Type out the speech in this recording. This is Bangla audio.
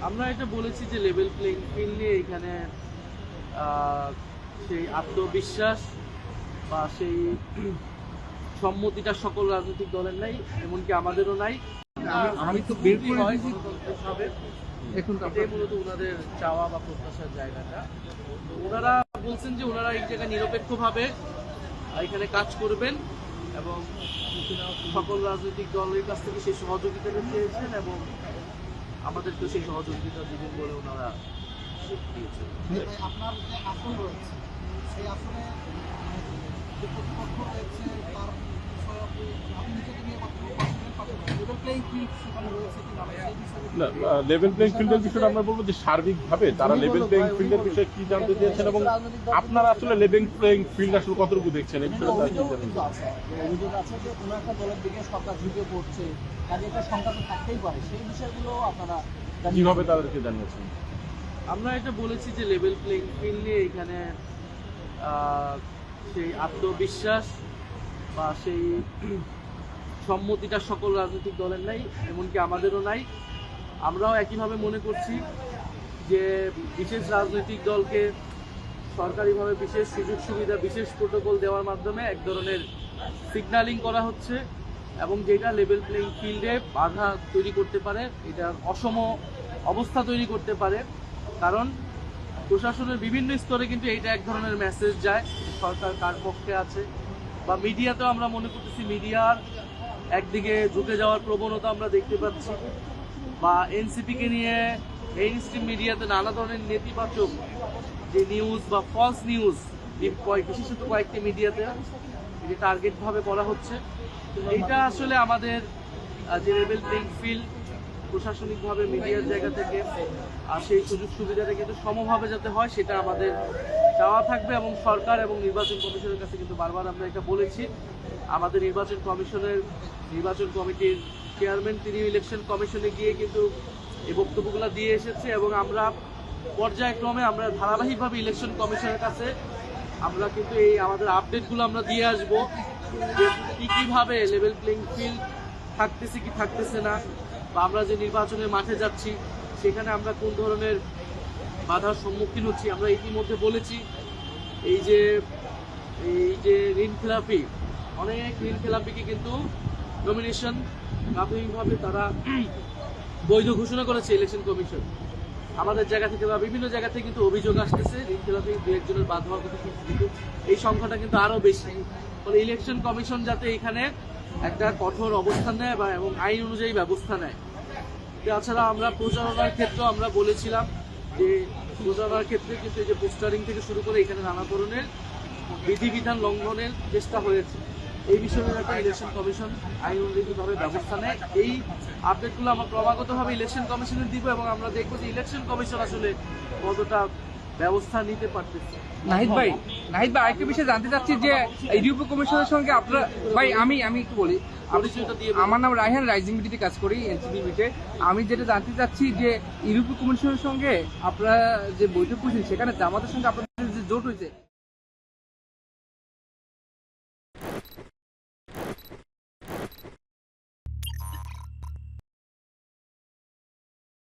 আমরা এটা বলেছি যে লেভেল প্লেইং ফিল্ড নিয়ে এখানে সেই আত্মবিশ্বাস বা সেই সম্মতিটা সকল রাজনৈতিক দলের নাই, এমনকি আমাদেরও নাই। আমি তো বের করে দিয়েছি। হবে এখন এটাই মূলত ওনাদের চাওয়া বা প্রত্যাশার জায়গাটা। তো ওনারা বলছেন যে ওনারা এই জায়গায় নিরপেক্ষভাবে এখানে কাজ করবেন এবং সকল রাজনৈতিক দলের কাছ থেকে সেই সহযোগিতাটা চেয়েছেন এবং আমাদেরকে সেই সহযোগিতা দিবেন বলে ওনারা দিয়েছেন। আপনার যে আসন রয়েছে সেই আসনে যে প্রতিপক্ষ রয়েছে তার বিষয়ে আপনি নিজেকে নিয়ে লেভেল প্লেইং ফিল্ডের বিষয়টা আমরা বলবো যে সার্বিকভাবে তারা লেভেল প্লেইং ফিল্ডের বিষয়ে কি জানতে চেয়েছেন এবং আপনারা আসলে লেভেল প্লেইং ফিল্ড আসলে কতটুকু দেখছেন এই বিষয়ে অভিযোগ আছে যে কোনো একটা দলের দিকে সরকার ঝুঁকে পড়ছে, কাজে একটা সংখ্যা তো থাকতেই পারে, সেই বিষয়গুলো আপনারা কিভাবে তাদেরকে জানিয়েছেন? আমরা এটা বলেছি যে লেভেল প্লেইং ফিল্ড নিয়ে এখানে সেই আত্মবিশ্বাস বা সেই সম্মতিটা সকল রাজনৈতিক দলের নাই, এমনকি আমাদেরও নাই। আমরাও একইভাবে মনে করছি যে বিশেষ রাজনৈতিক দলকে সরকারিভাবে বিশেষ সুযোগ সুবিধা, বিশেষ প্রোটোকল দেওয়ার মাধ্যমে এক ধরনের সিগন্যালিং করা হচ্ছে এবং যেটা লেভেল প্লেইং ফিল্ডে বাধা তৈরি করতে পারে, এটা অসম অবস্থা তৈরি করতে পারে। কারণ প্রশাসনের বিভিন্ন স্তরে কিন্তু এইটা এক ধরনের মেসেজ যায় সরকার কার পক্ষে আছে, বা মিডিয়াতেও আমরা মনে করতেছি মিডিয়ার একদিকে ঝুঁকে যাওয়ার প্রবণতা আমরা দেখতে পাচ্ছি, বা এনসিপিকে নিয়ে মেইন স্ট্রিম মিডিয়াতে নানা ধরনের নেতিবাচক যে নিউজ বা ফলস নিউজ বিশেষত কয়েকটি মিডিয়াতে যে টার্গেটভাবে করা হচ্ছে। এইটা আসলে আমাদের যে লেভেল প্লেইং ফিল্ড প্রশাসনিকভাবে মিডিয়ার জায়গা থেকে আর সেই সুযোগ সুবিধাটা কিন্তু সমভাবে যাতে হয় সেটা আমাদের চাওয়া থাকবে এবং সরকার এবং নির্বাচন কমিশনের কাছে কিন্তু বারবার আমরা এটা বলেছি। আমাদের নির্বাচন কমিটির চেয়ারম্যান তিনি ইলেকশন কমিশনে গিয়ে কিন্তু এই বক্তব্যগুলো দিয়ে এসেছে এবং আমরা পর্যায়ক্রমে আমরা ধারাবাহিকভাবে ইলেকশন কমিশনের কাছে আমরা কিন্তু এই আমাদের আপডেটগুলো আমরা দিয়ে আসবো যে কীভাবে লেভেল প্লেইং ফিল্ড থাকতেছে কি থাকতেছে না, বা আমরা যে নির্বাচনের মাঠে যাচ্ছি সেখানে আমরা কোন ধরনের বাধার সম্মুখীন হচ্ছি। আমরা ইতিমধ্যে বলেছি এই যে ঋণ খেলাপি, অনেক ঋণ খেলাপিকে কিন্তু নমিনেশন প্রাথমিকভাবে তারা বৈধ ঘোষণা করেছে ইলেকশন কমিশন। আমাদের জায়গা থেকে বা বিভিন্ন জায়গা থেকে কিন্তু অভিযোগ আসতেছে ঋণ খেলাপি দু একজনের বাদ হওয়ার কথা, কিন্তু এই সংখ্যাটা কিন্তু আরও বেশি। ফলে ইলেকশন কমিশন যাতে এখানে একটা কঠোর অবস্থান নেয় বা এবং আইন অনুযায়ী ব্যবস্থা নেয়। তাছাড়া আমরা প্রচারণার ক্ষেত্রেও আমরা বলেছিলাম যে প্রচারণার ক্ষেত্রে কিন্তু এই যে পোস্টারিং থেকে শুরু করে এখানে নানা ধরনের বিধিবিধান লঙ্ঘনের চেষ্টা হয়েছে। এই বিষয়ে একটা ইলেকশন কমিশন আইন অনুযায়ীভাবে ব্যবস্থা নেয়। এই আপডেটগুলো আমরা ক্রমাগতভাবে ইলেকশন কমিশনে দিব এবং আমরা দেখবো যে ইলেকশন কমিশন আসলে কতটা ব্যবস্থা নিতে পারতেছে। নাহিদ ভাই আরেকটা বিষয় জানতে চাচ্ছি যে ইউরোপীয় কমিশনের সঙ্গে আপনারা ভাই আমি একটু বলি, আমার নাম রায়হান, রাইজিং মিডিয়াতে কাজ করি এনসিপিতে। আমি যেটা জানতে চাচ্ছি যে ইউরোপীয় কমিশনের সঙ্গে আপনারা যে বৈঠক করেছেন সেখানে জামাতের সঙ্গে আপনাদের যে জোট হয়েছে